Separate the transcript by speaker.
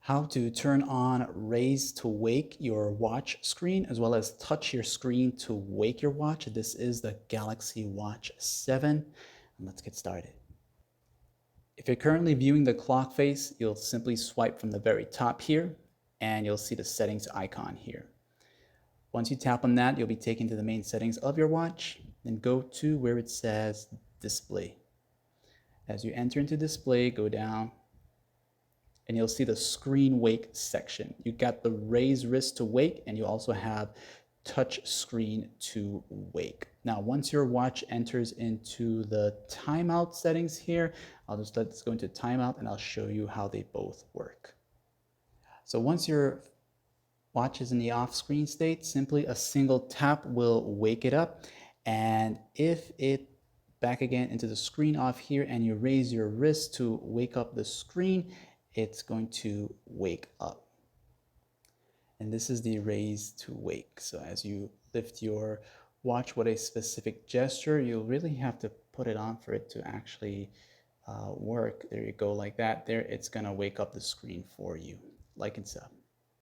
Speaker 1: How to turn on raise to wake your watch screen, as well as touch your screen to wake your watch. This is the Galaxy Watch 7. And let's get started. If you're currently viewing the clock face, you'll simply swipe from the very top here, and you'll see the settings icon here. Once you tap on that, you'll be taken to the main settings of your watch. Then go to where it says display. As you enter into display, go down and you'll see the screen wake section. You got the raise wrist to wake, and you also have touch screen to wake. Now, once your watch enters into the timeout settings here, I'll just let this go into timeout and I'll show you how they both work. So once your watch is in the off screen state, simply a single tap will wake it up. And if it back again into the screen off here and you raise your wrist to wake up the screen, it's going to wake up. And this is the raise to wake. So as you lift your watch with a specific gesture, you'll really have to put it on for it to actually work. There you go, like that. There, it's gonna wake up the screen for you. Like and sub.